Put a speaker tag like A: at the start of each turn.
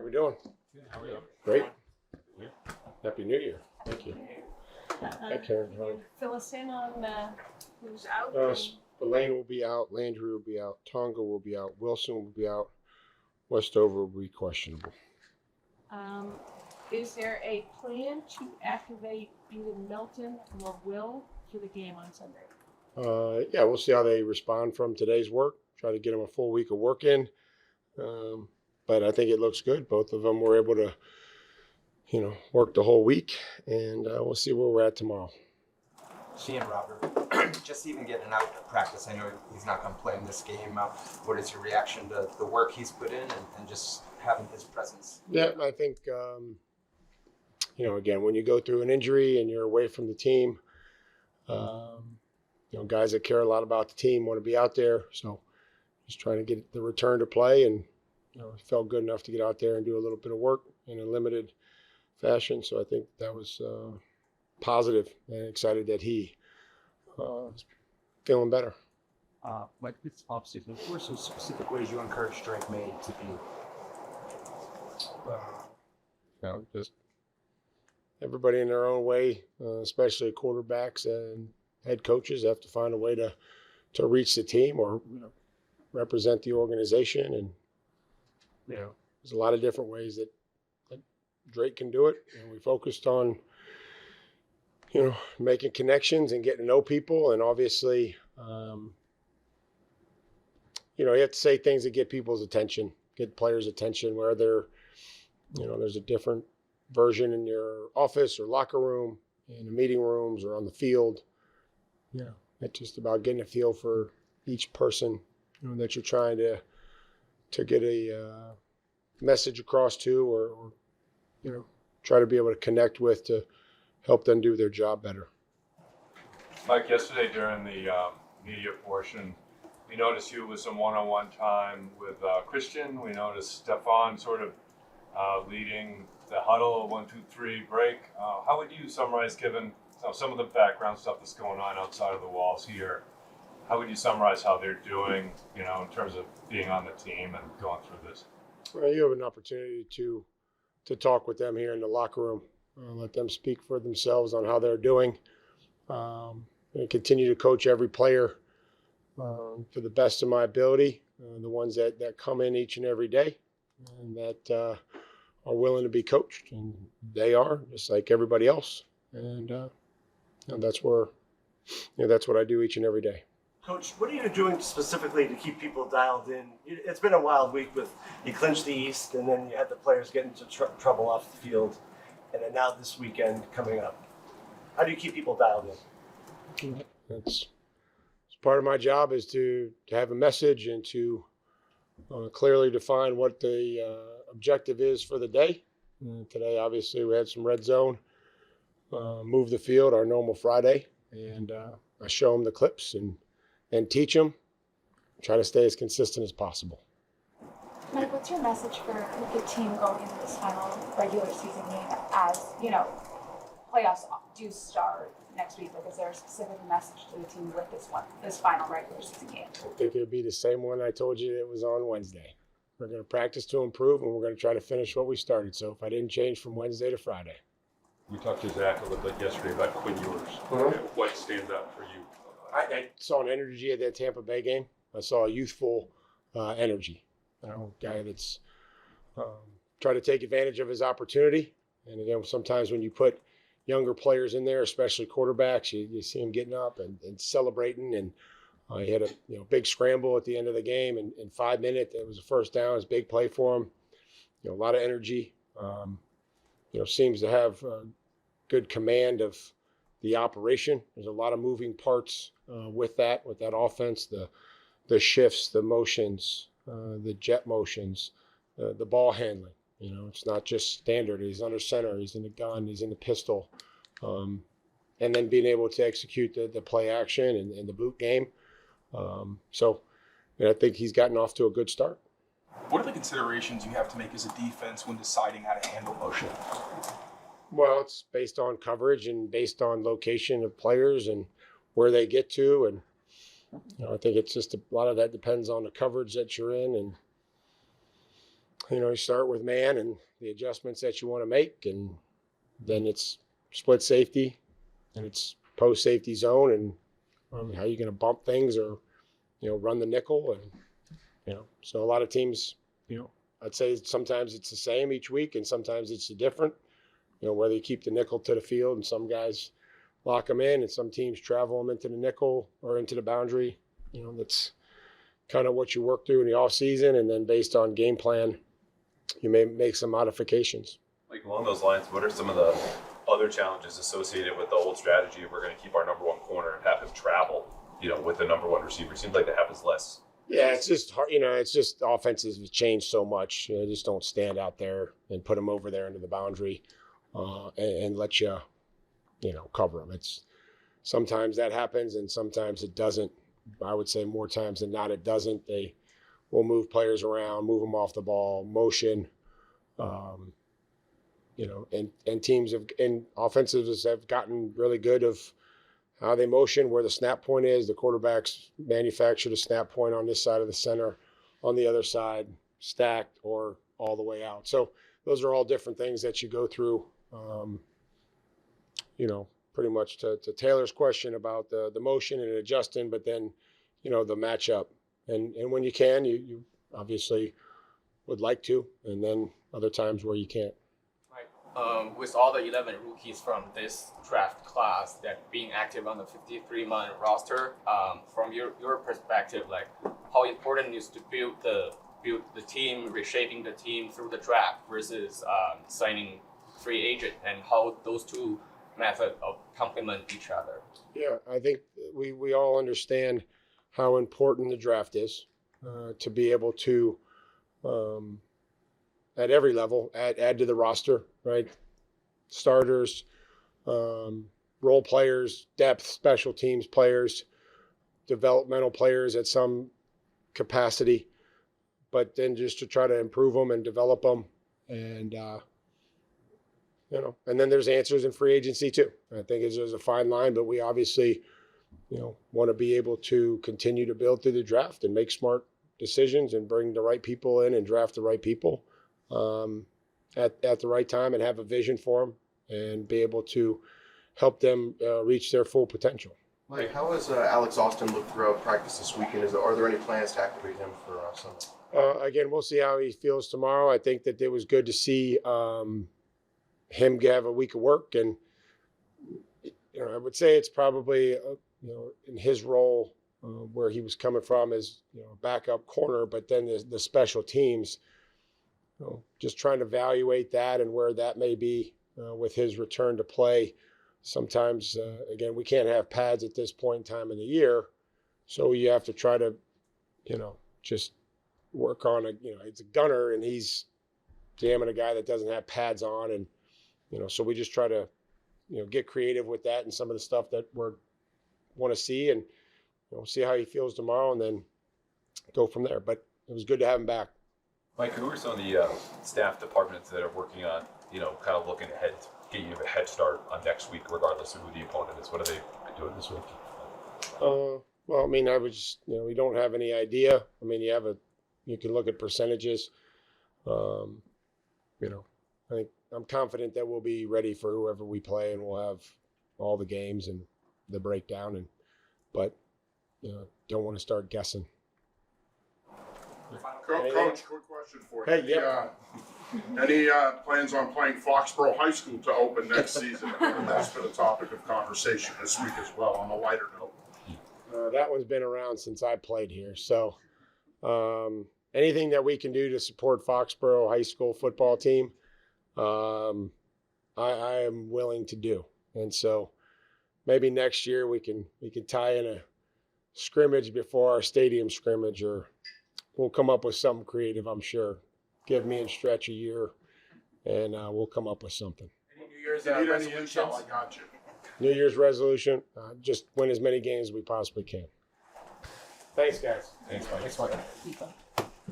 A: we doing?
B: Good. How are you?
A: Great.
B: Yeah.
A: Happy New Year. Thank you. Hi, Karen. How are you?
C: Fill us in on who's out.
A: Elaine will be out. Landry will be out. Tonga will be out. Wilson will be out. Westover will be questionable.
C: Is there a plan to activate either Milton or Will for the game on Sunday?
A: Yeah, we'll see how they respond from today's work. Try to get them a full week of work in. But I think it looks good. Both of them were able to, work the whole week, and we'll see where we're at tomorrow.
D: She and Robert, just even getting out to practice. I know he's not going to play in this game. What is your reaction to the work he's put in and just having his presence?
A: Yeah, I think, again, when you go through an injury and you're away from the team, guys that care a lot about the team want to be out there. So just trying to get the return to play, and felt good enough to get out there and do a little bit of work in a limited fashion. So I think that was positive, and excited that he is feeling better.
B: But it's opposite. Of course, some specific ways you encourage Drake May to be.
A: Just everybody in their own way, especially quarterbacks and head coaches, have to find a way to reach the team or represent the organization. And there's a lot of different ways that Drake can do it. And we focused on making connections and getting to know people. And obviously, you have to say things that get people's attention, get players' attention, where they're, there's a different version in your office or locker room, in the meeting rooms or on the field. It's just about getting a feel for each person that you're trying to get a message across to, or try to be able to connect with, to help them do their job better.
E: Mike, yesterday during the media portion, we noticed you with some one-on-one time with Christian. We noticed Stefan sort of leading the huddle, 1, 2, 3 break. How would you summarize, given some of the background stuff that's going on outside of the walls here? How would you summarize how they're doing, in terms of being on the team and going through this?
A: Well, you have an opportunity to talk with them here in the locker room, let them speak for themselves on how they're doing, and continue to coach every player to the best of my ability, the ones that come in each and every day and that are willing to be coached, and they are, just like everybody else. And that's where, that's what I do each and every day.
F: Coach, what are you doing specifically to keep people dialed in? It's been a wild week with you clinched the East, and then you had the players get into trouble off the field, and then now this weekend coming up. How do you keep people dialed in?
A: It's part of my job is to have a message and to clearly define what the objective is for the day. Today, obviously, we had some red zone, move the field, our normal Friday, and I show them the clips and teach them, try to stay as consistent as possible.
G: Mike, what's your message for the team going into this final regular season game as, playoffs do start next week? Like, is there a specific message to the team with this final regular season game?
A: I think it'll be the same one I told you it was on Wednesday. We're going to practice to improve, and we're going to try to finish what we started. So if I didn't change from Wednesday to Friday.
E: We talked to Zach a little bit yesterday about Quinn Ewers.
A: Mm-hmm.
E: What stands out for you?
A: I saw an energy at that Tampa Bay game. I saw a youthful energy. A guy that's trying to take advantage of his opportunity. And again, sometimes when you put younger players in there, especially quarterbacks, you see him getting up and celebrating. And he had a big scramble at the end of the game. And in 5 minutes, it was a first down. It was a big play for him. A lot of energy. Seems to have good command of the operation. There's a lot of moving parts with that offense, the shifts, the motions, the jet motions, the ball handling. It's not just standard. He's under center, he's in the gun, he's in the pistol. And then being able to execute the play action and the boot game. So I think he's gotten off to a good start.
H: What are the considerations you have to make as a defense when deciding how to handle motion?
A: Well, it's based on coverage and based on location of players and where they get to. And I think it's just a lot of that depends on the coverage that you're in. And you start with man and the adjustments that you want to make, and then it's split safety, and it's post safety zone, and how you going to bump things or, run the nickel. And, so a lot of teams, I'd say sometimes it's the same each week and sometimes it's different, whether you keep the nickel to the field and some guys lock them in and some teams travel them into the nickel or into the boundary. That's kind of what you work through in the off season. And then based on game plan, you may make some modifications.
I: Like along those lines, what are some of the other challenges associated with the old strategy? If we're going to keep our number one corner and have him travel, with the number one receiver, seems like that happens less.
A: Yeah, it's just hard. It's just offenses have changed so much. They just don't stand out there and put them over there into the boundary and let you, cover them. It's sometimes that happens and sometimes it doesn't. I would say more times than not, it doesn't. They will move players around, move them off the ball, motion. And teams and offensives have gotten really good of how they motion, where the snap point is. The quarterbacks manufacture the snap point on this side of the center, on the other side, stacked or all the way out. So those are all different things that you go through, pretty much to Taylor's question about the motion and adjusting, but then, the matchup. And when you can, you obviously would like to, and then other times where you can't.
J: With all the 11 rookies from this draft class that being active on the 53-man roster, from your perspective, like how important is to build the team, reshaping the team through the draft versus signing free agent, and how those two methods complement each other? Yeah,
A: I think we all understand how important the draft is to be able to, at every level, add to the roster, right? Starters, role players, depth, special teams players, developmental players at some capacity, but then just to try to improve them and develop them. And, and then there's answers in free agency too. I think there's a fine line, but we obviously, want to be able to continue to build through the draft and make smart decisions and bring the right people in and draft the right people at the right time and have a vision for them and be able to help them reach their full potential.
K: Mike, how has Alex Austin looked throughout practice this weekend? Are there any plans to activate him for Sunday?
A: Again, we'll see how he feels tomorrow. I think that it was good to see him have a week of work. And, I would say it's probably, in his role where he was coming from as, backup corner, but then the special teams, just trying to evaluate that and where that may be with his return to play. Sometimes, again, we can't have pads at this point in time in the year. So you have to try to, just work on it's a gunner and he's jamming a guy that doesn't have pads on. And, so we just try to, get creative with that and some of the stuff that we want to see and, see how he feels tomorrow and then go from there. But it was good to have him back.
I: Mike, who are some of the staff departments that are working on, kind of looking ahead, getting you a head start on next week, regardless of who the opponent is? What are they doing this week?
A: Well, I was, we don't have any idea. You can look at percentages. I think I'm confident that we'll be ready for whoever we play and we'll have all the games and the breakdown. But don't want to start guessing.
L: Coach, quick question for you.
A: Hey, yeah.
L: Any plans on playing Foxborough High School to open next season? That's been a topic of conversation this week as well, on a lighter note.
A: That one's been around since I played here. So anything that we can do to support Foxborough High School football team, I am willing to do. And so maybe next year we can tie in a scrimmage before our stadium scrimmage, or we'll come up with something creative, I'm sure. Give me and Stretch a year, and we'll come up with something.
J: Any New Year's
L: If you need any
J: resolutions?
L: intel, I got you.
A: New Year's resolution, just win as many games as we possibly can. Thanks, guys.
I: Thanks, Mike.
J: Thanks, Mike.